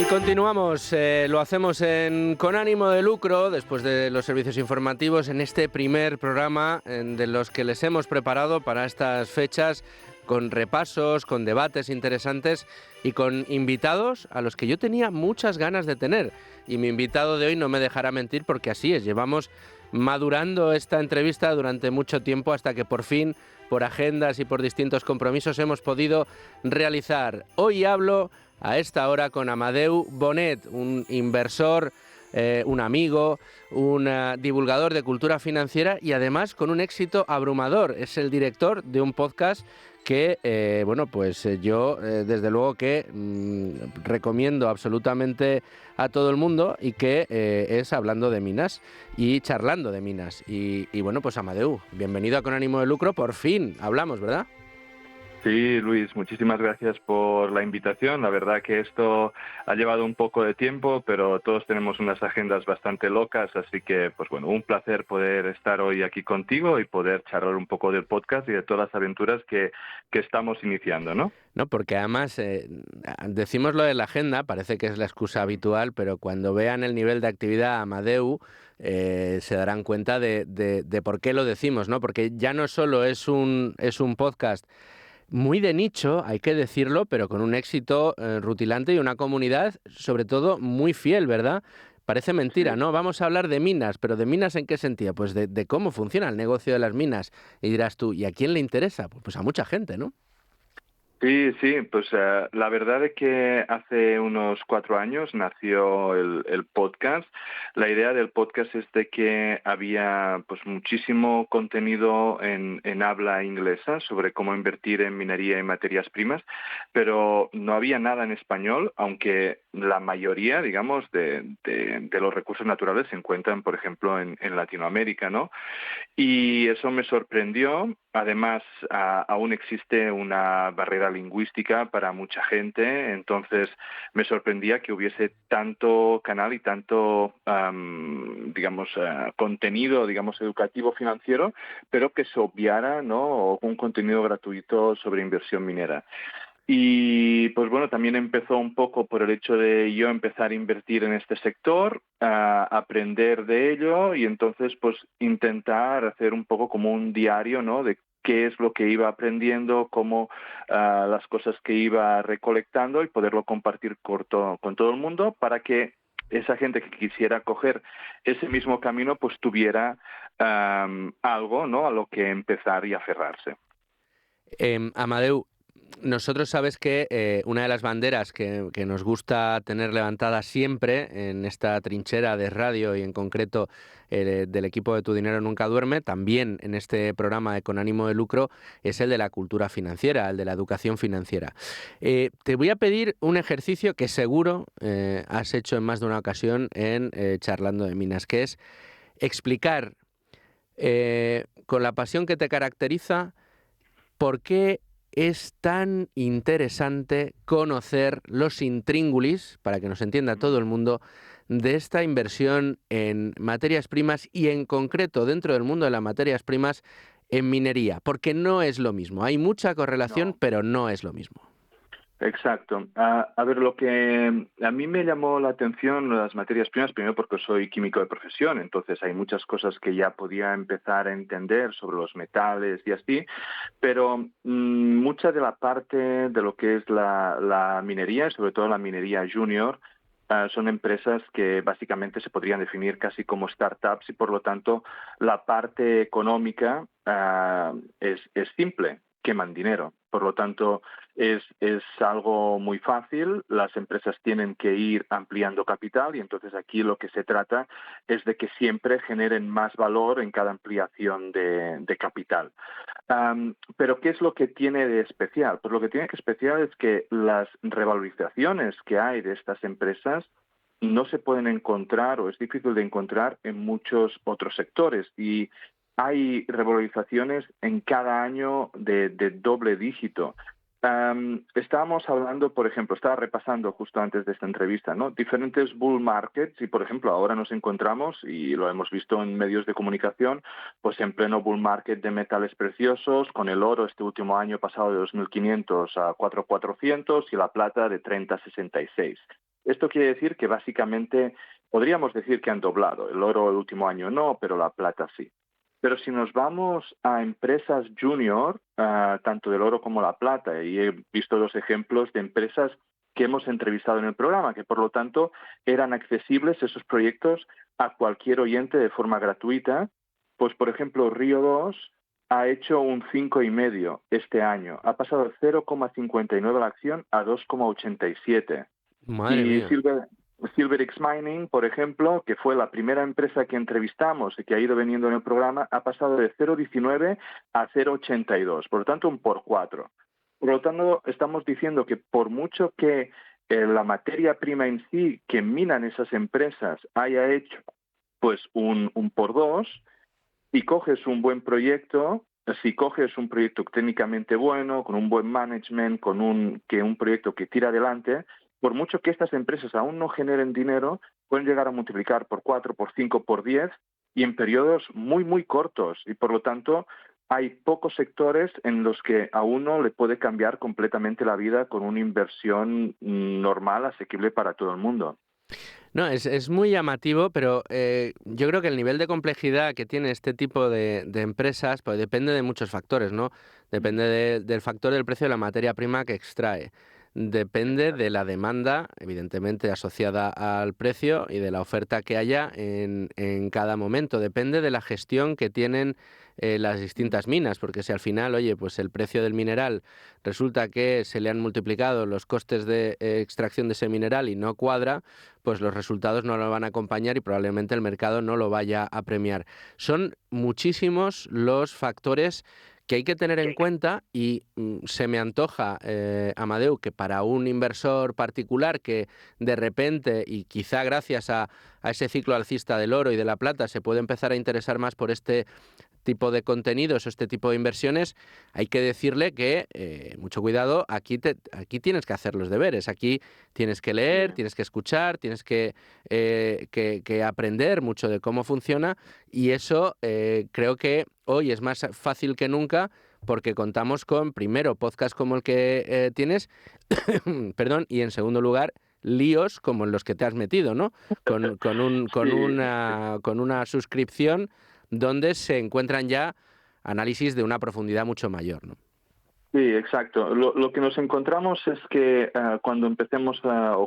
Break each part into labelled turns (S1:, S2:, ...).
S1: Y continuamos, lo hacemos con ánimo de lucro, después de los servicios informativos, en este primer programa de los que les hemos preparado para estas fechas, con repasos, con debates interesantes y con invitados a los que yo tenía muchas ganas de tener. Y mi invitado de hoy no me dejará mentir porque así es, llevamos madurando esta entrevista durante mucho tiempo hasta que por fin, por agendas y por distintos compromisos, hemos podido realizar. Hoy hablo a esta hora con Amadeu Bonet, un inversor, un amigo, un divulgador de cultura financiera y además con un éxito abrumador. Es el director de un podcast que, yo desde luego que recomiendo absolutamente a todo el mundo y que es Hablando de Minas y Charlando de Minas. Y bueno, pues Amadeu, bienvenido a Con Ánimo de Lucro, por fin hablamos, ¿verdad?
S2: Sí, Luis, muchísimas gracias por la invitación. La verdad que esto ha llevado un poco de tiempo, pero todos tenemos unas agendas bastante locas, así que, pues bueno, un placer poder estar hoy aquí contigo y poder charlar un poco del podcast y de todas las aventuras que estamos iniciando, ¿no?
S1: No, porque además decimos lo de la agenda, parece que es la excusa habitual, pero cuando vean el nivel de actividad Amadeu se darán cuenta de por qué lo decimos, ¿no? Porque ya no solo es un podcast muy de nicho, hay que decirlo, pero con un éxito rutilante y una comunidad, sobre todo, muy fiel, ¿verdad? Parece mentira,
S2: Sí.
S1: ¿no? Vamos a hablar de minas, pero ¿de minas en qué sentido? Pues de cómo funciona el negocio de las minas. Y dirás tú, ¿y a quién le interesa? Pues a mucha gente, ¿no?
S2: Sí, sí, pues la verdad es que hace unos 4 años nació el podcast. La idea del podcast es de que había pues muchísimo contenido en habla inglesa sobre cómo invertir en minería y materias primas, pero no había nada en español, aunque la mayoría, digamos, de los recursos naturales se encuentran, por ejemplo, en Latinoamérica, ¿no? Y eso me sorprendió. Además, aún existe una barrera lingüística para mucha gente, entonces me sorprendía que hubiese tanto canal y tanto, contenido, digamos, educativo financiero, pero que se obviara, ¿no?, un contenido gratuito sobre inversión minera. Y pues bueno, también empezó un poco por el hecho de yo empezar a invertir en este sector, a aprender de ello y entonces pues intentar hacer un poco como un diario, ¿no?, de qué es lo que iba aprendiendo, cómo las cosas que iba recolectando y poderlo compartir con todo el mundo para que esa gente que quisiera coger ese mismo camino pues tuviera algo, ¿no?, a lo que empezar y aferrarse.
S1: Amadeu, nosotros sabes que una de las banderas que nos gusta tener levantada siempre en esta trinchera de radio y en concreto del equipo de Tu Dinero Nunca Duerme, también en este programa de Con Ánimo de Lucro, es el de la cultura financiera, el de la educación financiera. Te voy a pedir un ejercicio que seguro has hecho en más de una ocasión en Charlando de Minas, que es explicar con la pasión que te caracteriza por qué es tan interesante conocer los intríngulis, para que nos entienda todo el mundo, de esta inversión en materias primas y en concreto dentro del mundo de las materias primas en minería, porque no es lo mismo. Hay mucha correlación,
S2: No.
S1: pero no es lo mismo.
S2: Exacto. A ver, lo que a mí me llamó la atención las materias primas, primero porque soy químico de profesión, entonces hay muchas cosas que ya podía empezar a entender sobre los metales y así, pero mucha de la parte de lo que es la minería, y sobre todo la minería junior, son empresas que básicamente se podrían definir casi como startups y por lo tanto la parte económica es simple, queman dinero. Por lo tanto, es algo muy fácil, las empresas tienen que ir ampliando capital y entonces aquí lo que se trata es de que siempre generen más valor en cada ampliación de capital. Pero ¿qué es lo que tiene de especial? Pues lo que tiene de especial es que las revalorizaciones que hay de estas empresas no se pueden encontrar o es difícil de encontrar en muchos otros sectores y hay revalorizaciones en cada año de doble dígito. Estábamos hablando, por ejemplo, estaba repasando justo antes de esta entrevista, ¿no?, diferentes bull markets y, por ejemplo, ahora nos encontramos, y lo hemos visto en medios de comunicación, pues en pleno bull market de metales preciosos, con el oro este último año pasado de 2.500 a 4.400 y la plata de 30 a 66. Esto quiere decir que básicamente podríamos decir que han doblado. El oro el último año no, pero la plata sí. Pero si nos vamos a empresas junior, tanto del oro como la plata, y he visto los ejemplos de empresas que hemos entrevistado en el programa, que por lo tanto eran accesibles esos proyectos a cualquier oyente de forma gratuita, pues por ejemplo Río 2 ha hecho un 5,5 este año. Ha pasado de 0,59 la acción a 2,87.
S1: Madre
S2: Y
S1: mía.
S2: SilverX Mining, por ejemplo, que fue la primera empresa que entrevistamos y que ha ido veniendo en el programa, ha pasado de 0,19 a 0,82, por lo tanto un por 4. Por lo tanto, estamos diciendo que por mucho que la materia prima en sí que minan esas empresas haya hecho pues un por 2, si coges un buen proyecto, si coges un proyecto técnicamente bueno, con un buen management, con un proyecto que tira adelante, por mucho que estas empresas aún no generen dinero, pueden llegar a multiplicar por 4, por 5, por 10 y en periodos muy, muy cortos. Y por lo tanto, hay pocos sectores en los que a uno le puede cambiar completamente la vida con una inversión normal, asequible para todo el mundo.
S1: No, es muy llamativo, pero yo creo que el nivel de complejidad que tiene este tipo de empresas pues depende de muchos factores, ¿no? Depende del factor del precio de la materia prima que extrae. Depende de la demanda, evidentemente asociada al precio y de la oferta que haya en cada momento. Depende de la gestión que tienen las distintas minas, porque si al final, oye, pues el precio del mineral resulta que se le han multiplicado los costes de extracción de ese mineral y no cuadra, pues los resultados no lo van a acompañar y probablemente el mercado no lo vaya a premiar. Son muchísimos los factores que hay que tener en cuenta y se me antoja, Amadeu, que para un inversor particular que de repente y quizá gracias a ese ciclo alcista del oro y de la plata se puede empezar a interesar más por este tipo de contenidos o este tipo de inversiones, hay que decirle que mucho cuidado, aquí tienes que hacer los deberes, aquí tienes que
S2: Sí.
S1: leer, tienes que escuchar, tienes que aprender mucho de cómo funciona y eso creo que hoy es más fácil que nunca porque contamos con, primero, podcast como el que tienes, perdón, y en segundo lugar, líos como en los que te has metido, ¿no?
S2: Sí,
S1: Con una suscripción donde se encuentran ya análisis de una profundidad mucho mayor, ¿no?
S2: sí, exacto. Lo que nos encontramos es que cuando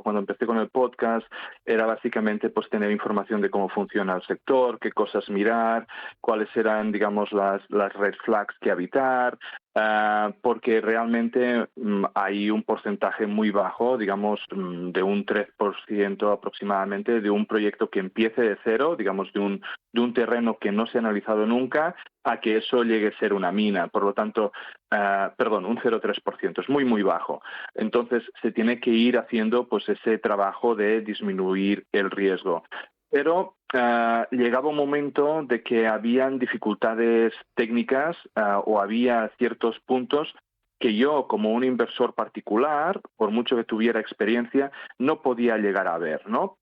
S2: cuando empecé con el podcast, era básicamente pues tener información de cómo funciona el sector, qué cosas mirar, cuáles eran, digamos, las red flags que evitar, porque realmente hay un porcentaje muy bajo, digamos, de un 3% aproximadamente, de un proyecto que empiece de cero, digamos, de un terreno que no se ha analizado nunca, a que eso llegue a ser una mina. Por lo tanto, perdón, un 0,3%, es muy, muy bajo. Entonces, se tiene que ir haciendo pues ese trabajo de disminuir el riesgo. Pero llegaba un momento de que habían dificultades técnicas o había ciertos puntos que yo, como un inversor particular, por mucho que tuviera experiencia, no podía llegar a ver, ¿no?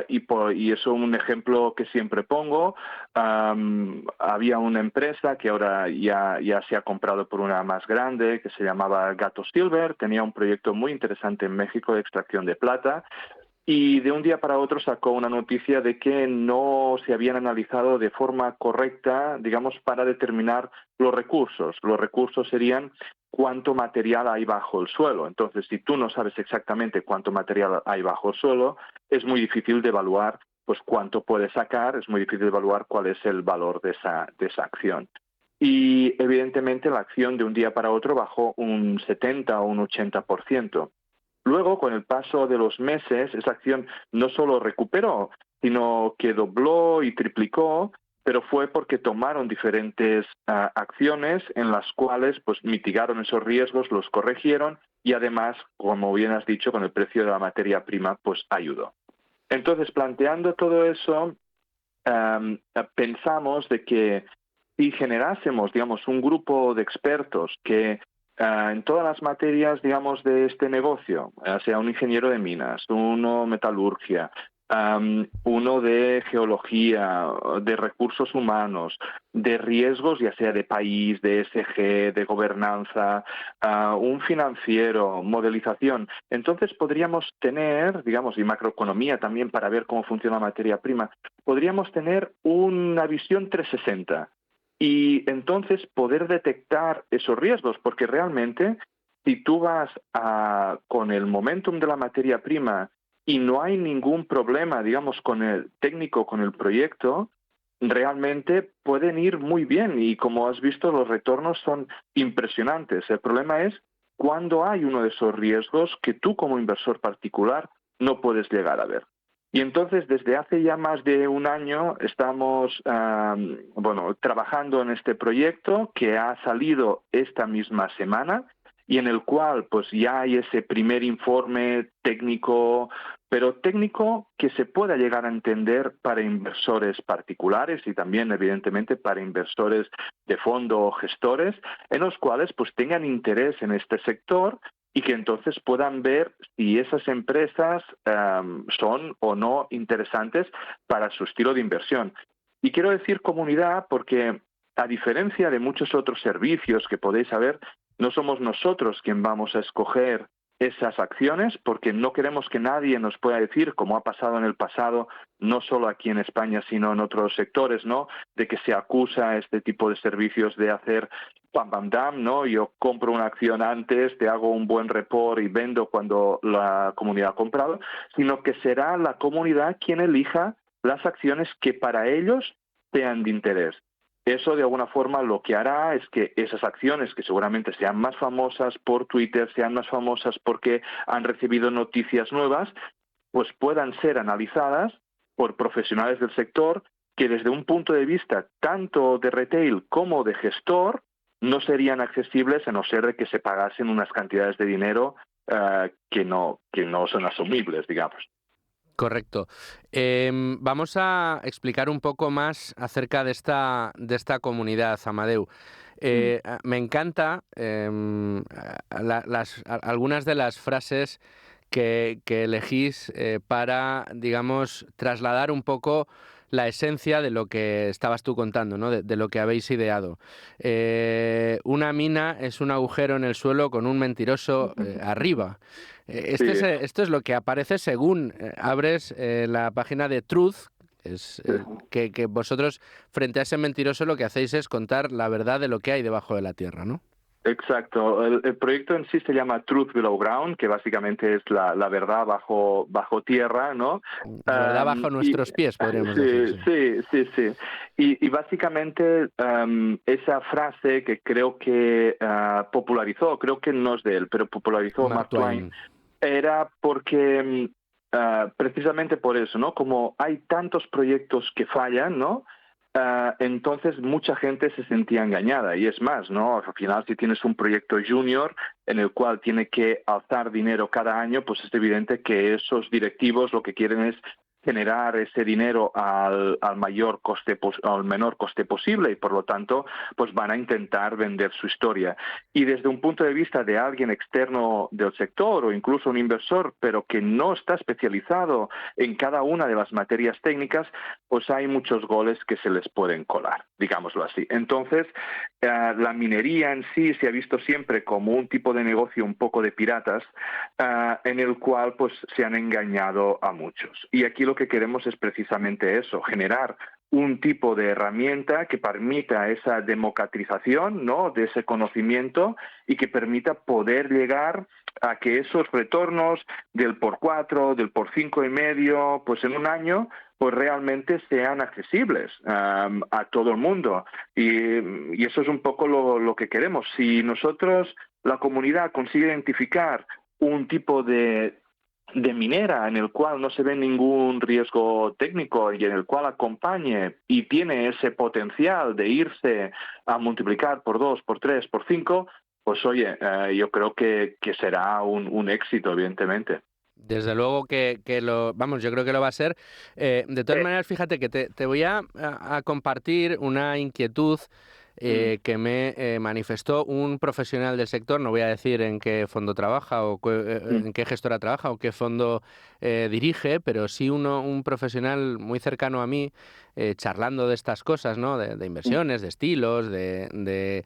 S2: Y eso un ejemplo que siempre pongo, había una empresa que ahora ya se ha comprado por una más grande que se llamaba Gato Silver, tenía un proyecto muy interesante en México de extracción de plata y de un día para otro sacó una noticia de que no se habían analizado de forma correcta, digamos, para determinar los recursos. Los recursos serían cuánto material hay bajo el suelo. Entonces, si tú no sabes exactamente cuánto material hay bajo el suelo, es muy difícil de evaluar pues cuánto puedes sacar, es muy difícil de evaluar cuál es el valor de esa acción. Y evidentemente la acción de un día para otro bajó un 70 o un 80%. Luego, con el paso de los meses, esa acción no solo recuperó, sino que dobló y triplicó, pero fue porque tomaron diferentes acciones en las cuales pues mitigaron esos riesgos, los corrigieron y además, como bien has dicho, con el precio de la materia prima, pues ayudó. Entonces, planteando todo eso, pensamos de que si generásemos, digamos, un grupo de expertos que en todas las materias, digamos, de este negocio, sea un ingeniero de minas, uno metalurgia, uno de geología, de recursos humanos, de riesgos, ya sea de país, de ESG, de gobernanza, un financiero, modelización. Entonces podríamos tener, digamos, y macroeconomía también para ver cómo funciona la materia prima, podríamos tener una visión 360 y entonces poder detectar esos riesgos, porque realmente si tú vas con el momentum de la materia prima y no hay ningún problema, digamos, con el técnico, con el proyecto, realmente pueden ir muy bien y como has visto los retornos son impresionantes. El problema es cuando hay uno de esos riesgos que tú como inversor particular no puedes llegar a ver. Y entonces desde hace ya más de un año estamos trabajando en este proyecto que ha salido esta misma semana y en el cual pues ya hay ese primer informe técnico, pero técnico que se pueda llegar a entender para inversores particulares y también evidentemente para inversores de fondo o gestores, en los cuales pues tengan interés en este sector y que entonces puedan ver si esas empresas son o no interesantes para su estilo de inversión. Y quiero decir comunidad porque a diferencia de muchos otros servicios que podéis saber, no somos nosotros quien vamos a escoger esas acciones porque no queremos que nadie nos pueda decir, como ha pasado en el pasado, no solo aquí en España, sino en otros sectores, ¿no?, de que se acusa a este tipo de servicios de hacer pam, pam, dam, ¿no? Yo compro una acción antes, te hago un buen report y vendo cuando la comunidad ha comprado, sino que será la comunidad quien elija las acciones que para ellos sean de interés. Eso de alguna forma lo que hará es que esas acciones que seguramente sean más famosas por Twitter, sean más famosas porque han recibido noticias nuevas, pues puedan ser analizadas por profesionales del sector que desde un punto de vista tanto de retail como de gestor no serían accesibles a no ser de que se pagasen unas cantidades de dinero que no son asumibles, digamos.
S1: Correcto. Vamos a explicar un poco más acerca de esta comunidad, Amadeu. Me encanta algunas de las frases que elegís para, digamos, trasladar un poco la esencia de lo que estabas tú contando, ¿no? De lo que habéis ideado. Una mina es un agujero en el suelo con un mentiroso arriba.
S2: Sí,
S1: Esto es lo que aparece según abres la página de Truth. Que vosotros, frente a ese mentiroso, lo que hacéis es contar la verdad de lo que hay debajo de la tierra, ¿no?
S2: exacto. El proyecto en sí se llama Truth Below Ground, que básicamente es la verdad bajo tierra, ¿no?
S1: La verdad bajo
S2: Y
S1: nuestros pies, podríamos decir,
S2: sí,
S1: sí.
S2: sí, sí, sí. Y básicamente esa frase que creo que popularizó, creo que no es de él, pero popularizó
S1: Mark
S2: Mark Twain,
S1: Twain.
S2: era porque precisamente por eso, ¿no? Como hay tantos proyectos que fallan, ¿no? Entonces mucha gente se sentía engañada y es más, ¿no? Al final si tienes un proyecto junior en el cual tiene que alzar dinero cada año, pues es evidente que esos directivos lo que quieren es generar ese dinero al menor coste posible y por lo tanto pues van a intentar vender su historia. Y desde un punto de vista de alguien externo del sector o incluso un inversor, pero que no está especializado en cada una de las materias técnicas, pues hay muchos goles que se les pueden colar, digámoslo así. Entonces, la minería en sí se ha visto siempre como un tipo de negocio un poco de piratas, en el cual pues se han engañado a muchos. Y aquí lo que queremos es precisamente eso, generar un tipo de herramienta que permita esa democratización, ¿no?, de ese conocimiento y que permita poder llegar a que esos retornos del por 4, del por 5,5, pues en un año, pues realmente sean accesibles a todo el mundo. Y eso es un poco lo que queremos. Si nosotros, la comunidad, consigue identificar un tipo de minera en el cual no se ve ningún riesgo técnico y en el cual acompañe y tiene ese potencial de irse a multiplicar por 2, por 3, por 5, pues oye, yo creo que será un éxito, evidentemente.
S1: Desde luego vamos, yo creo que lo va a ser. De todas maneras, fíjate que te voy a compartir una inquietud que me manifestó un profesional del sector, no voy a decir en qué fondo trabaja o en qué gestora trabaja o qué fondo dirige, pero sí un profesional muy cercano a mí, charlando de estas cosas, ¿no? De inversiones, de estilos, de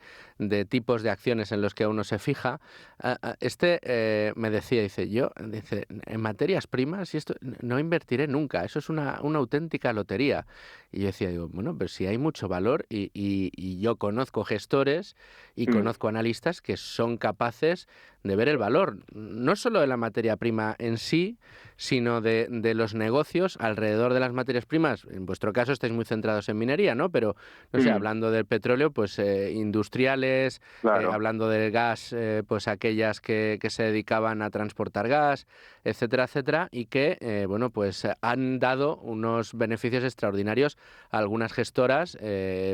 S1: tipos de acciones en los que uno se fija. Me decía, dice, en materias primas, y esto no invertiré nunca, eso es una auténtica lotería. Y yo decía, bueno, pero si hay mucho valor y yo conozco gestores y conozco analistas que son capaces de ver el valor, no solo de la materia prima en sí, sino de los negocios alrededor de las materias primas. En vuestro caso estáis muy centrados en minería, ¿no? Pero, no sé, hablando del petróleo, pues industriales,
S2: Claro.
S1: hablando del gas, pues aquellas que se dedicaban a transportar gas, etcétera, etcétera, y que, bueno, pues han dado unos beneficios extraordinarios a algunas gestoras,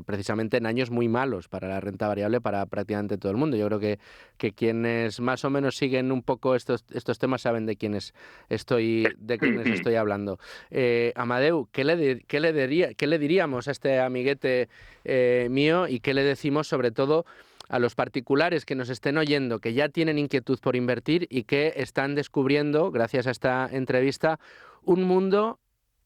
S1: precisamente en años muy malos para la renta variable para prácticamente todo el mundo. Yo creo que quienes más o menos siguen un poco estos temas saben de quiénes estoy hablando. Amadeu, ¿qué le diríamos a este amiguete mío y qué le decimos sobre todo a los particulares que nos estén oyendo, que ya tienen inquietud por invertir y que están descubriendo, gracias a esta entrevista, un mundo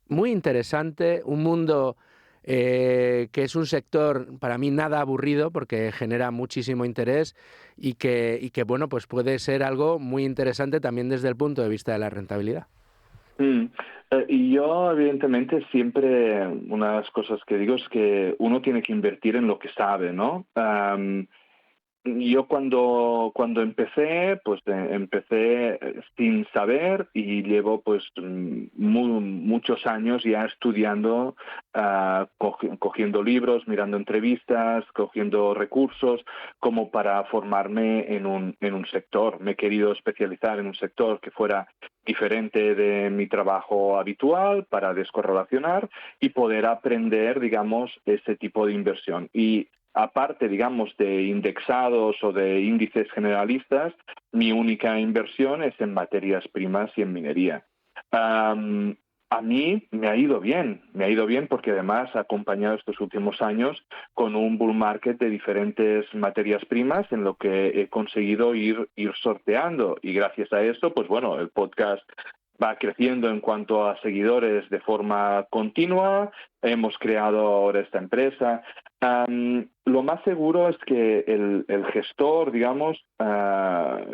S1: muy interesante, un mundo que es un sector para mí nada aburrido porque genera muchísimo interés y que bueno, pues puede ser algo muy interesante también desde el punto de vista de la rentabilidad?
S2: Y yo, evidentemente, siempre una de las cosas que digo es que uno tiene que invertir en lo que sabe, ¿no? Yo cuando empecé, pues empecé sin saber y llevo pues muchos años ya estudiando, cogiendo libros, mirando entrevistas, cogiendo recursos, como para formarme en un sector. Me he querido especializar en un sector que fuera diferente de mi trabajo habitual para descorrelacionar y poder aprender, digamos, ese tipo de inversión. Y aparte, digamos, de indexados o de índices generalistas, mi única inversión es en materias primas y en minería. A mí me ha ido bien porque además he acompañado estos últimos años con un bull market de diferentes materias primas en lo que he conseguido ir sorteando y gracias a eso, pues bueno, el podcast va creciendo en cuanto a seguidores de forma continua, hemos creado ahora esta empresa. Lo más seguro es que el gestor, digamos,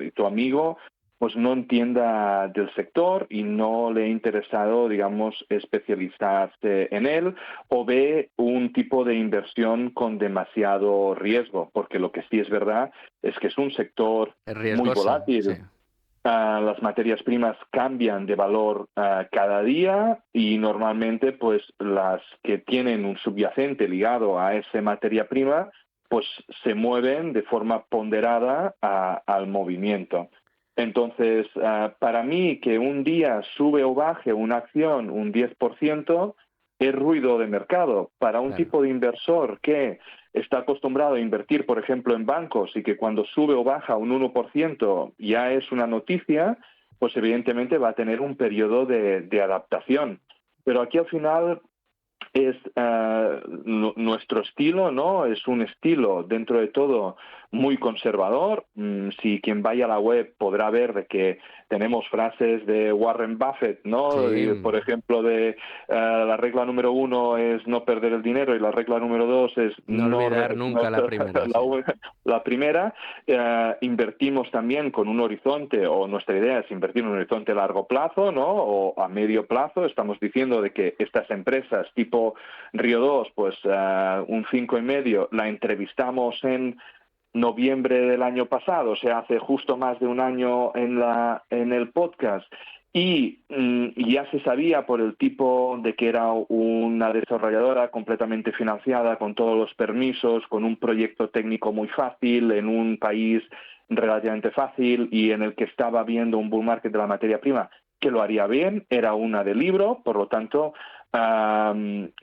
S2: y tu amigo, pues no entienda del sector y no le ha interesado, digamos, especializarse en él o ve un tipo de inversión con demasiado riesgo, porque lo que sí es verdad es que es un sector
S1: Es
S2: muy
S1: riesgoso,
S2: volátil.
S1: sí.
S2: Las materias primas cambian de valor cada día y normalmente pues las que tienen un subyacente ligado a esa materia prima pues se mueven de forma ponderada al movimiento. Entonces, para mí que un día sube o baje una acción un 10% es ruido de mercado. Para un
S1: Claro.
S2: tipo de inversor que está acostumbrado a invertir, por ejemplo, en bancos y que cuando sube o baja un 1% ya es una noticia, pues evidentemente va a tener un periodo de adaptación. Pero aquí al final es nuestro estilo, ¿no? Es un estilo dentro de todo muy conservador. Si quien vaya a la web podrá ver de que tenemos frases de Warren Buffett, ¿no?
S1: Sí.
S2: Y, por ejemplo, de la regla número 1 es no perder el dinero y la regla número 2 es
S1: No olvidar nunca la primera. Sí.
S2: la primera. Invertimos también con un horizonte, o nuestra idea es invertir en un horizonte a largo plazo, ¿no? O a medio plazo. Estamos diciendo de que estas empresas tipo Río 2, pues un 5,5, la entrevistamos en noviembre del año pasado, o sea, hace justo más de un año en el podcast, y ya se sabía por el tipo de que era una desarrolladora completamente financiada, con todos los permisos, con un proyecto técnico muy fácil, en un país relativamente fácil y en el que estaba viendo un bull market de la materia prima, que lo haría bien, era una de libro, por lo tanto,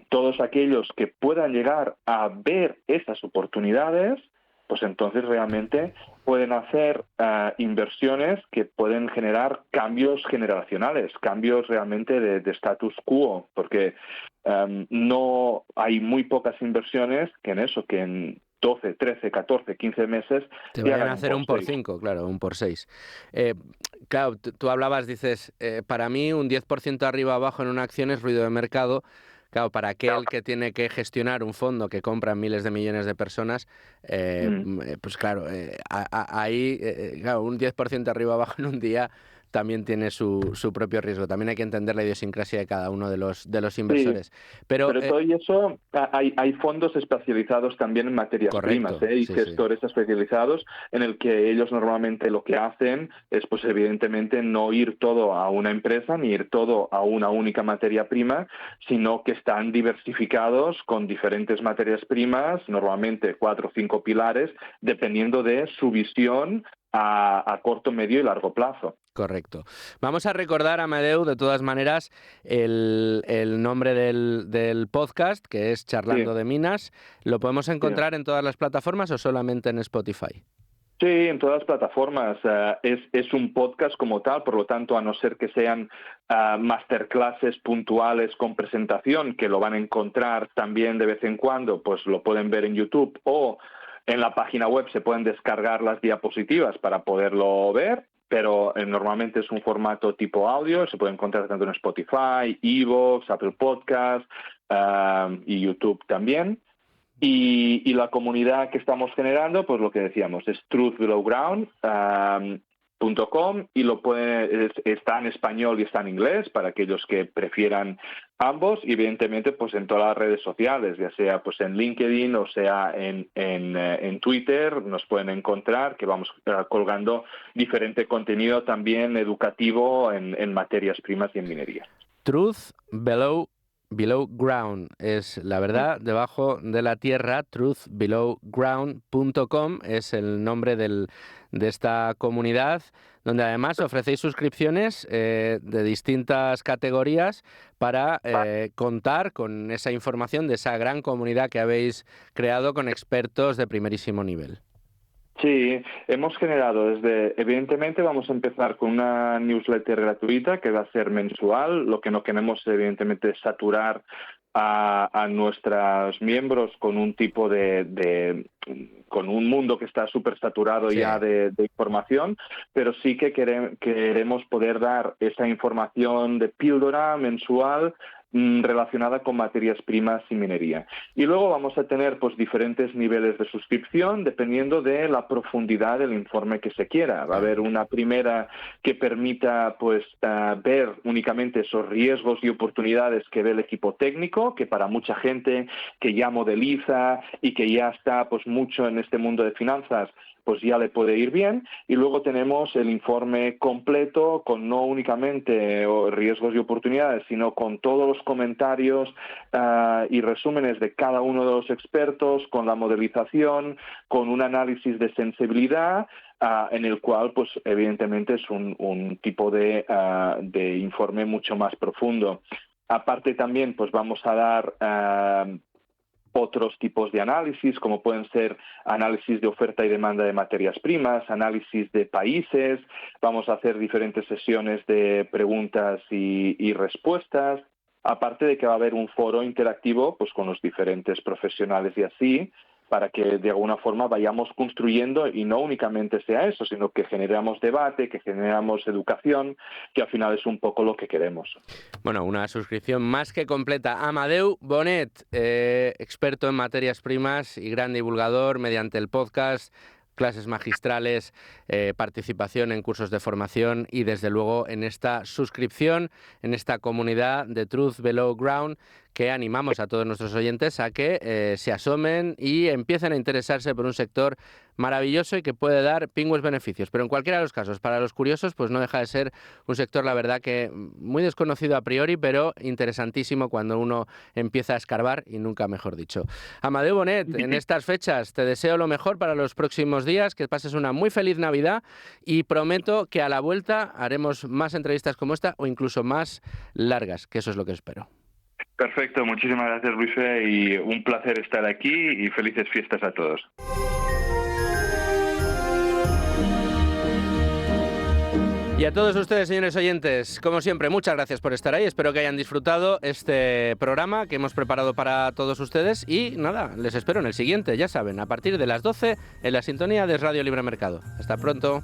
S2: todos aquellos que puedan llegar a ver esas oportunidades, pues entonces realmente pueden hacer inversiones que pueden generar cambios generacionales, cambios realmente de status quo, porque no hay muy pocas inversiones que en eso, que en 12, 13, 14, 15 meses
S1: te vayan a hacer un por 5, claro, un por 6. Claro, tú hablabas, dices, para mí un 10% arriba o abajo en una acción es ruido de mercado. Claro, para aquel que tiene que gestionar un fondo que compran miles de millones de personas, pues claro, ahí, claro, un 10% arriba o abajo en un día también tiene su propio riesgo. También hay que entender la idiosincrasia de cada uno de los inversores.
S2: Sí,
S1: pero
S2: todo eso, hay fondos especializados también en materias
S1: correcto,
S2: primas, y
S1: sí,
S2: gestores especializados en el que ellos normalmente lo que hacen es, pues evidentemente, no ir todo a una empresa ni ir todo a una única materia prima, sino que están diversificados con diferentes materias primas, normalmente 4 o 5 pilares, dependiendo de su visión a corto, medio y largo plazo.
S1: Correcto. Vamos a recordar, Amadeu, de todas maneras, el nombre del podcast, que es Charlando
S2: Sí,
S1: de Minas. ¿Lo podemos
S2: sí.
S1: encontrar en todas las plataformas o solamente en Spotify?
S2: Sí, en todas las plataformas. Es un podcast como tal, por lo tanto, a no ser que sean masterclasses puntuales con presentación, que lo van a encontrar también de vez en cuando, pues lo pueden ver en YouTube o en la página web se pueden descargar las diapositivas para poderlo ver, pero normalmente es un formato tipo audio, se puede encontrar tanto en Spotify, iVoox, Apple Podcasts y YouTube también. Y la comunidad que estamos generando, pues lo que decíamos, es truthbelowground.com y está en español y está en inglés para aquellos que prefieran ambos, y evidentemente pues en todas las redes sociales, ya sea pues en LinkedIn o sea en Twitter, nos pueden encontrar, que vamos colgando diferente contenido también educativo en materias primas y en minería.
S1: Truth Below Ground es la verdad debajo de la tierra. Truthbelowground.com es el nombre de esta comunidad, donde además ofrecéis suscripciones de distintas categorías para contar con esa información de esa gran comunidad que habéis creado con expertos de primerísimo nivel.
S2: Sí, hemos generado evidentemente vamos a empezar con una newsletter gratuita que va a ser mensual. Lo que no queremos evidentemente es saturar a nuestros miembros con un tipo con un mundo que está súper saturado ya de información, pero sí que queremos poder dar esa información de píldora mensual relacionada con materias primas y minería. Y luego vamos a tener pues diferentes niveles de suscripción dependiendo de la profundidad del informe que se quiera. Va a haber una primera que permita pues ver únicamente esos riesgos y oportunidades que ve el equipo técnico, que para mucha gente que ya modeliza y que ya está pues mucho en este mundo de finanzas, pues ya le puede ir bien. Y luego tenemos el informe completo con no únicamente riesgos y oportunidades, sino con todos los comentarios y resúmenes de cada uno de los expertos, con la modelización, con un análisis de sensibilidad, en el cual, pues evidentemente es un tipo de informe mucho más profundo. Aparte también, pues vamos a dar otros tipos de análisis, como pueden ser análisis de oferta y demanda de materias primas, análisis de países. Vamos a hacer diferentes sesiones de preguntas y respuestas, aparte de que va a haber un foro interactivo pues con los diferentes profesionales y así, para que de alguna forma vayamos construyendo y no únicamente sea eso, sino que generamos debate, que generamos educación, que al final es un poco lo que queremos.
S1: Bueno, una suscripción más que completa. Amadeu Bonet, experto en materias primas y gran divulgador mediante el podcast, clases magistrales, participación en cursos de formación y desde luego en esta suscripción, en esta comunidad de Truth Below Ground, que animamos a todos nuestros oyentes a que se asomen y empiecen a interesarse por un sector maravilloso y que puede dar pingües beneficios. Pero en cualquiera de los casos, para los curiosos, pues no deja de ser un sector, la verdad, que muy desconocido a priori, pero interesantísimo cuando uno empieza a escarbar, y nunca mejor dicho. Amadeu Bonet, en estas fechas te deseo lo mejor para los próximos días, que pases una muy feliz Navidad y prometo que a la vuelta haremos más entrevistas como esta o incluso más largas, que eso es lo que espero.
S2: Perfecto, muchísimas gracias, Luis, y un placer estar aquí y felices fiestas a todos.
S1: Y a todos ustedes, señores oyentes, como siempre, muchas gracias por estar ahí. Espero que hayan disfrutado este programa que hemos preparado para todos ustedes. Y nada, les espero en el siguiente, ya saben, a partir de las 12 en la sintonía de Radio Libre Mercado. Hasta pronto.